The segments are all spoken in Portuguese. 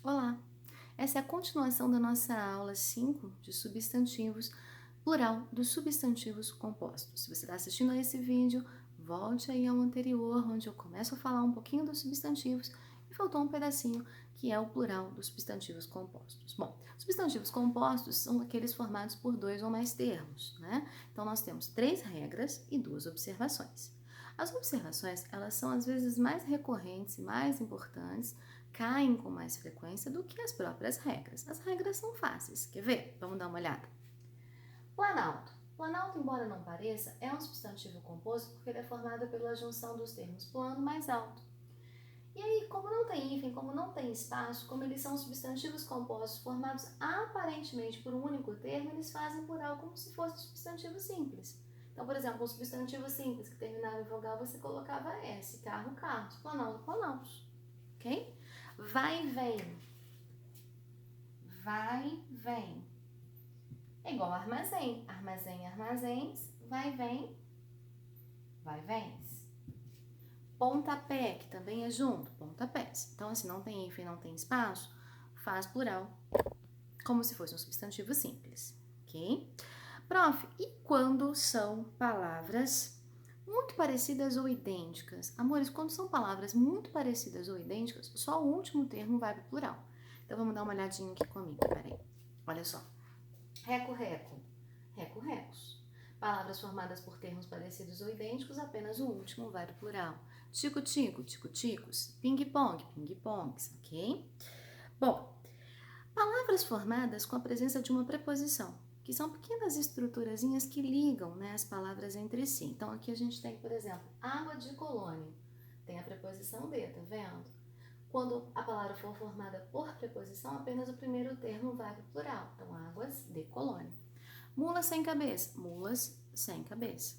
Olá! Essa é a continuação da nossa aula 5 de substantivos, plural dos substantivos compostos. Se você está assistindo a esse vídeo, volte aí ao anterior, onde eu começo a falar um pouquinho dos substantivos e faltou um pedacinho que é o plural dos substantivos compostos. Bom, substantivos compostos são aqueles formados por dois ou mais termos, né? Então nós temos 3 regras e 2 observações. As observações, elas são às vezes mais recorrentes e mais importantes, caem com mais frequência do que as próprias regras. As regras são fáceis. Quer ver? Vamos dar uma olhada. Planalto. Planalto, embora não pareça, é um substantivo composto porque ele é formado pela junção dos termos plano mais alto. E aí, como não tem hífen, como não tem espaço, como eles são substantivos compostos formados aparentemente por um único termo, eles fazem plural como se fosse um substantivo simples. Então, por exemplo, um substantivo simples que terminava em vogal, você colocava S, carro, carros, planalto, planaltos. Ok? Vai, vem. Vai, vem. É igual armazém. Armazém, armazéns. Vai, vem. Vai, vens. Pontapé, que também é junto. Pontapés. Então, assim, não tem hífen, não tem espaço, faz plural, como se fosse um substantivo simples. Ok? Prof, e quando são palavras muito parecidas ou idênticas? Amores, quando são palavras muito parecidas ou idênticas, só o último termo vai para o plural. Então, vamos dar uma olhadinha aqui comigo, peraí. Olha só. Reco, reco. Reco, recos. Palavras formadas por termos parecidos ou idênticos, apenas o último vai para o plural. Tico, tico, tico, ticos. Ping, pong, ping, pongs, ok? Bom, palavras formadas com a presença de uma preposição, que são pequenas estruturazinhas que ligam, né, as palavras entre si. Então, aqui a gente tem, por exemplo, água de colônia. Tem a preposição de, tá vendo? Quando a palavra for formada por preposição, apenas o primeiro termo vai para o plural. Então, águas de colônia. Mula sem cabeça. Mulas sem cabeça.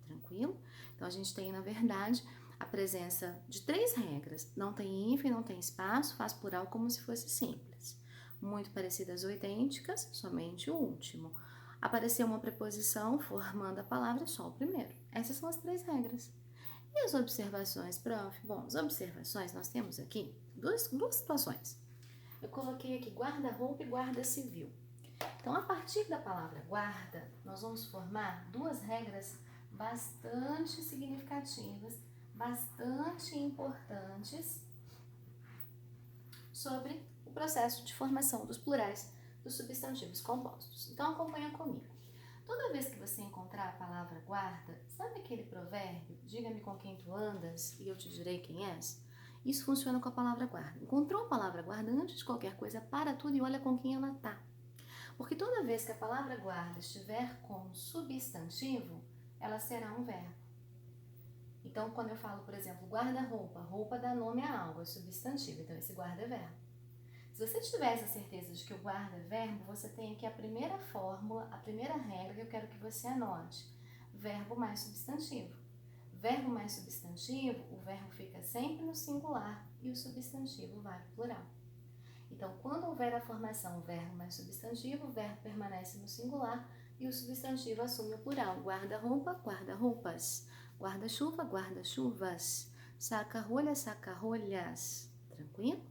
Tranquilo? Então, a gente tem, na verdade, a presença de 3 regras. Não tem hífen, não tem espaço, faz plural como se fosse simples. Muito parecidas ou idênticas, somente o último. Apareceu uma preposição formando a palavra, só o primeiro. Essas são as 3 regras. E as observações, prof? Bom, as observações nós temos aqui duas situações. Eu coloquei aqui guarda-roupa e guarda civil. Então, a partir da palavra guarda, nós vamos formar 2 regras bastante significativas, bastante importantes sobre o processo de formação dos plurais dos substantivos compostos. Então, acompanha comigo. Toda vez que você encontrar a palavra guarda, sabe aquele provérbio, diga-me com quem tu andas e eu te direi quem és? Isso funciona com a palavra guarda. Encontrou a palavra guarda, antes de qualquer coisa, para tudo e olha com quem ela está. Porque toda vez que a palavra guarda estiver com substantivo, ela será um verbo. Então, quando eu falo, por exemplo, guarda-roupa, roupa dá nome a algo, é substantivo, então esse guarda é verbo. Se você tiver essa certeza de que o guarda é verbo, você tem aqui a primeira fórmula, a primeira regra que eu quero que você anote. Verbo mais substantivo. Verbo mais substantivo, o verbo fica sempre no singular e o substantivo vai para o plural. Então, quando houver a formação verbo mais substantivo, o verbo permanece no singular e o substantivo assume o plural. Guarda-roupa, guarda-roupas. Guarda-chuva, guarda-chuvas. Saca-rolha, saca-rolhas. Tranquilo?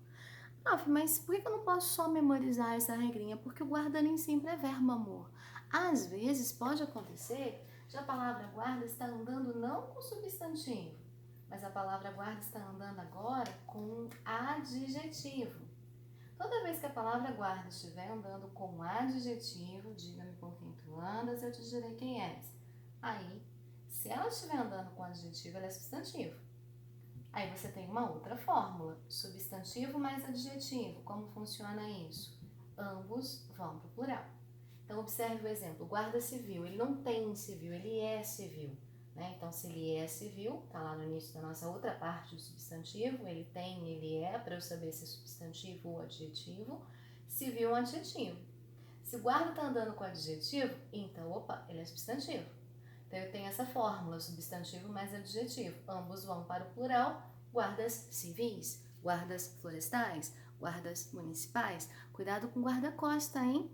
Prof, mas por que eu não posso só memorizar essa regrinha? Porque o guarda nem sempre é verbo, amor. Às vezes pode acontecer de a palavra guarda estar andando não com substantivo, mas a palavra guarda está andando agora com um adjetivo. Toda vez que a palavra guarda estiver andando com um adjetivo, diga-me com quem tu andas, eu te direi quem és. Aí, se ela estiver andando com adjetivo, ela é substantivo. Aí você tem uma outra fórmula, substantivo mais adjetivo. Como funciona isso? Ambos vão para o plural. Então, observe o exemplo, guarda civil, ele não tem civil, ele é civil. Né? Então, se ele é civil, está lá no início da nossa outra parte do substantivo, ele tem, ele é, para eu saber se é substantivo ou adjetivo. Civil é um adjetivo. Se o guarda está andando com adjetivo, então, opa, ele é substantivo. Então, eu tenho essa fórmula, substantivo mais adjetivo. Ambos vão para o plural, guardas civis, guardas florestais, guardas municipais. Cuidado com guarda-costa, hein?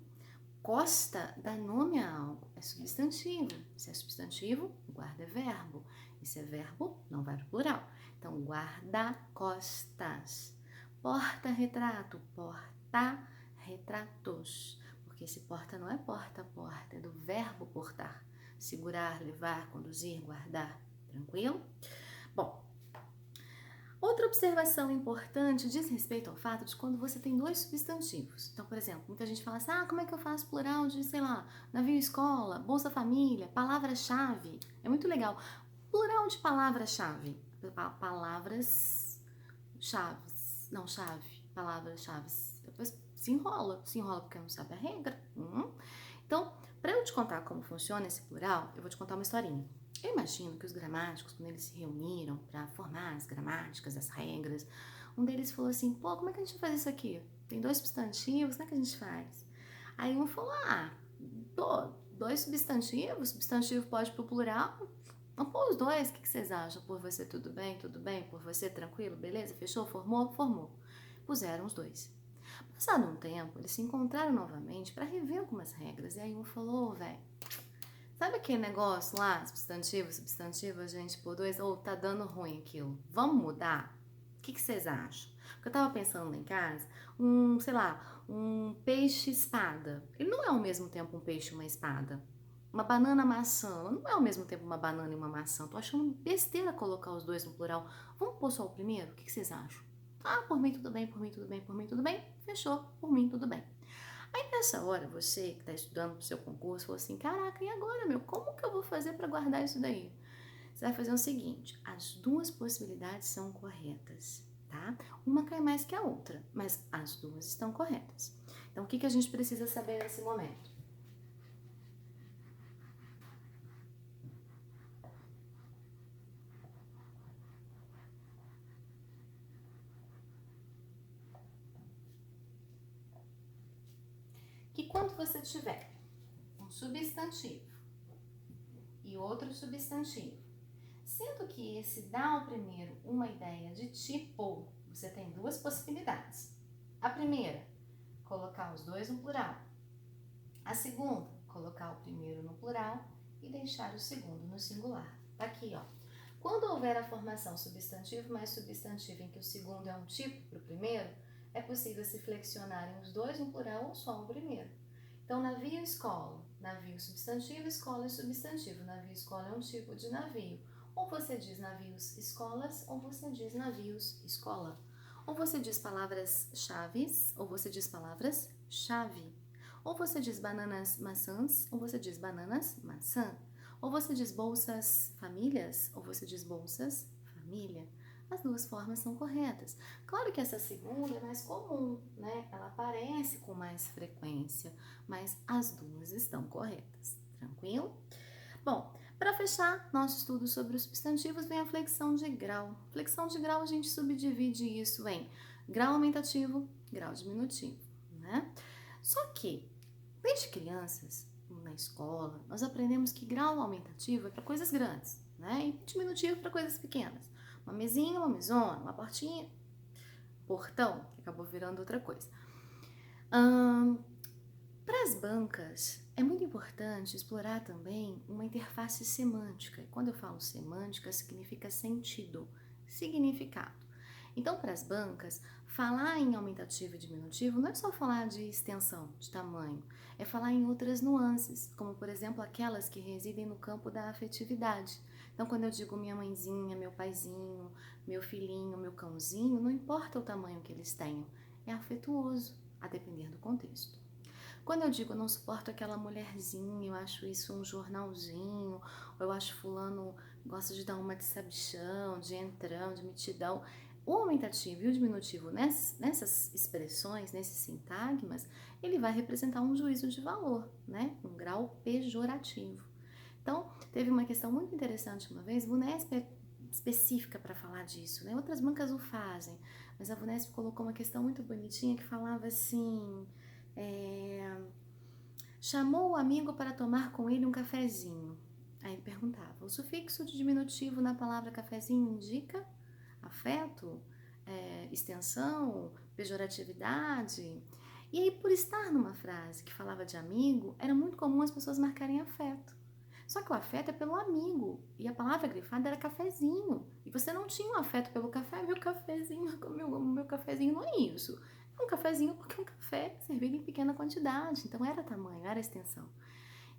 Costa dá nome a algo, é substantivo. Se é substantivo, guarda é verbo. E se é verbo, não vai para o plural. Então, guarda-costas. Porta-retrato, porta-retratos. Porque esse porta não é porta-porta, é do verbo portar. Segurar, levar, conduzir, guardar. Tranquilo? Bom, outra observação importante diz respeito ao fato de quando você tem dois substantivos. Então, por exemplo, muita gente fala assim, como é que eu faço plural de, sei lá, navio escola, Bolsa Família, palavra-chave. É muito legal. Plural de palavra-chave. Palavras-chaves. Não, chave. Palavras-chaves. Depois se enrola porque não sabe a regra. Então, para eu te contar como funciona esse plural, eu vou te contar uma historinha. Eu imagino que os gramáticos, quando eles se reuniram para formar as gramáticas, as regras, um deles falou assim, como é que a gente faz isso aqui? Tem dois substantivos, como é que a gente faz? Aí um falou, dois substantivos, substantivo pode ir pro plural, vamos pôr os dois, o que vocês acham? Por você tudo bem, por você tranquilo, beleza, fechou, formou. Puseram os dois. Passado um tempo, eles se encontraram novamente para rever algumas regras, e aí um falou, velho, sabe aquele negócio lá, substantivo, a gente por dois, tá dando ruim aquilo, vamos mudar? O que vocês acham? Porque eu tava pensando lá em casa, um peixe-espada. Ele não é ao mesmo tempo um peixe e uma espada. Uma banana-maçã, não é ao mesmo tempo uma banana e uma maçã. Tô achando besteira colocar os dois no plural. Vamos pôr só o primeiro? O que vocês acham? Por mim tudo bem. Fechou, por mim tudo bem. Aí nessa hora, você que está estudando para o seu concurso, falou assim, caraca, e agora, como que eu vou fazer para guardar isso daí? Você vai fazer o seguinte, as duas possibilidades são corretas, tá? Uma cai mais que a outra, mas as duas estão corretas. Então, o que a gente precisa saber nesse momento? Que quando você tiver um substantivo e outro substantivo, sendo que esse dá ao primeiro uma ideia de tipo, você tem duas possibilidades. A primeira, colocar os dois no plural. A segunda, colocar o primeiro no plural e deixar o segundo no singular. Tá aqui, ó. Quando houver a formação substantivo mais substantivo em que o segundo é um tipo para o primeiro, é possível se flexionarem os dois no plural ou só o primeiro. Então, navio e escola. Navio substantivo, escola é substantivo. Navio e escola é um tipo de navio. Ou você diz navios escolas, ou você diz navios escola. Ou você diz palavras chaves, ou você diz palavras chave. Ou você diz bananas maçãs, ou você diz bananas maçã. Ou você diz bolsas famílias, ou você diz bolsas família. As duas formas são corretas. Claro que essa segunda é mais comum, né? Ela aparece com mais frequência, mas as duas estão corretas. Tranquilo? Bom, para fechar nosso estudo sobre os substantivos, vem a flexão de grau. Flexão de grau, a gente subdivide isso em grau aumentativo, grau diminutivo, né? Só que, desde crianças, na escola, nós aprendemos que grau aumentativo é para coisas grandes, né? E diminutivo para coisas pequenas. Uma mesinha, uma mesona, uma portinha, portão, que acabou virando outra coisa. Para as bancas, é muito importante explorar também uma interface semântica. E quando eu falo semântica, significa sentido, significado. Então, para as bancas, falar em aumentativo e diminutivo não é só falar de extensão, de tamanho, é falar em outras nuances, como, por exemplo, aquelas que residem no campo da afetividade. Então, quando eu digo minha mãezinha, meu paizinho, meu filhinho, meu cãozinho, não importa o tamanho que eles tenham, é afetuoso, a depender do contexto. Quando eu digo eu não suporto aquela mulherzinha, eu acho isso um jornalzinho, ou eu acho fulano gosta de dar uma de sabichão, de entrão, de mitidão. O aumentativo e o diminutivo nessas expressões, nesses sintagmas, ele vai representar um juízo de valor, né? Um grau pejorativo. Então, teve uma questão muito interessante uma vez, VUNESP é específica para falar disso, né? Outras bancas o fazem, mas a VUNESP colocou uma questão muito bonitinha que falava assim... chamou o amigo para tomar com ele um cafezinho. Aí ele perguntava, o sufixo de diminutivo na palavra cafezinho indica afeto, extensão, pejoratividade? E aí, por estar numa frase que falava de amigo, era muito comum as pessoas marcarem afeto. Só que o afeto é pelo amigo. E a palavra grifada era cafezinho. E você não tinha um afeto pelo café, meu cafezinho, meu cafezinho não é isso. É um cafezinho porque é um café servido em pequena quantidade. Então era tamanho, era extensão.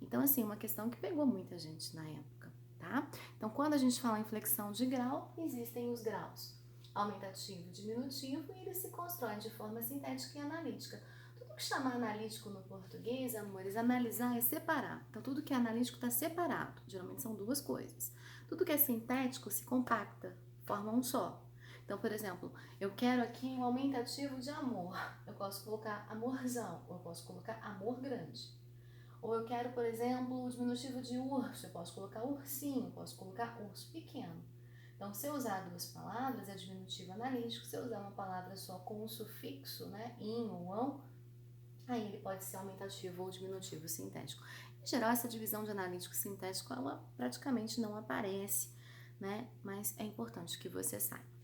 Então, assim, uma questão que pegou muita gente na época, tá? Então, quando a gente fala em flexão de grau, existem os graus aumentativo e diminutivo e eles se constroem de forma sintética e analítica. Tudo que chama analítico no português, amores, analisar é separar. Então, tudo que é analítico está separado. Geralmente são duas coisas. Tudo que é sintético se compacta, forma um só. Então, por exemplo, eu quero aqui um aumentativo de amor. Eu posso colocar amorzão, ou eu posso colocar amor grande. Ou eu quero, por exemplo, o diminutivo de urso, eu posso colocar ursinho, posso colocar urso pequeno. Então, se eu usar duas palavras, é diminutivo analítico. Se eu usar uma palavra só com um sufixo, né, in ou ão, aí ele pode ser aumentativo ou diminutivo sintético. Em geral, essa divisão de analítico e sintético, ela praticamente não aparece, né, mas é importante que você saiba.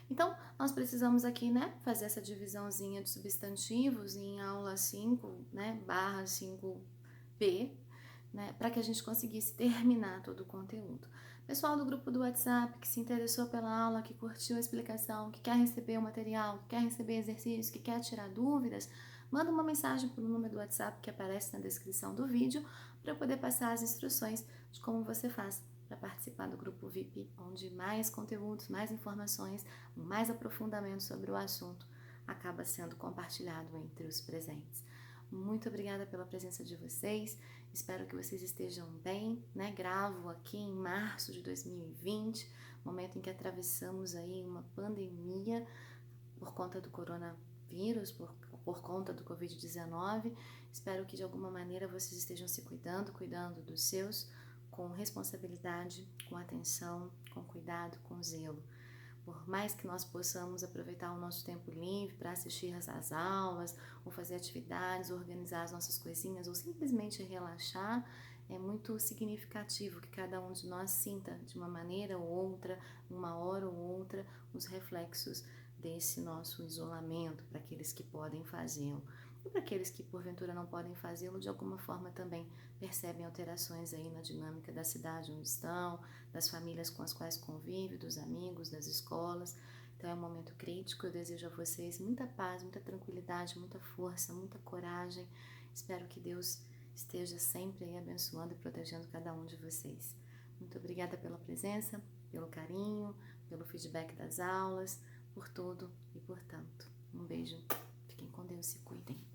Então, nós precisamos aqui, né, fazer essa divisãozinha de substantivos em aula 5, né, barra 5B, né, para que a gente conseguisse terminar todo o conteúdo. Pessoal do grupo do WhatsApp que se interessou pela aula, que curtiu a explicação, que quer receber o material, que quer receber exercícios, que quer tirar dúvidas, manda uma mensagem para o número do WhatsApp que aparece na descrição do vídeo para eu poder passar as instruções de como você faz para participar do grupo VIP, onde mais conteúdos, mais informações, mais aprofundamento sobre o assunto acaba sendo compartilhado entre os presentes. Muito obrigada pela presença de vocês. Espero que vocês estejam bem, né? Gravo aqui em março de 2020, momento em que atravessamos aí uma pandemia por conta do coronavírus, por conta do Covid-19. Espero que de alguma maneira vocês estejam se cuidando dos seus, com responsabilidade, com atenção, com cuidado, com zelo. Por mais que nós possamos aproveitar o nosso tempo livre para assistir às aulas, ou fazer atividades, organizar as nossas coisinhas, ou simplesmente relaxar, é muito significativo que cada um de nós sinta de uma maneira ou outra, uma hora ou outra, os reflexos desse nosso isolamento, para aqueles que podem fazê-lo. E para aqueles que porventura não podem fazê-lo, de alguma forma também percebem alterações aí na dinâmica da cidade onde estão, das famílias com as quais convivem, dos amigos, das escolas. Então é um momento crítico. Eu desejo a vocês muita paz, muita tranquilidade, muita força, muita coragem. Espero que Deus esteja sempre aí abençoando e protegendo cada um de vocês. Muito obrigada pela presença, pelo carinho, pelo feedback das aulas, por tudo e por tanto. Um beijo. Fiquem com Deus, se cuidem.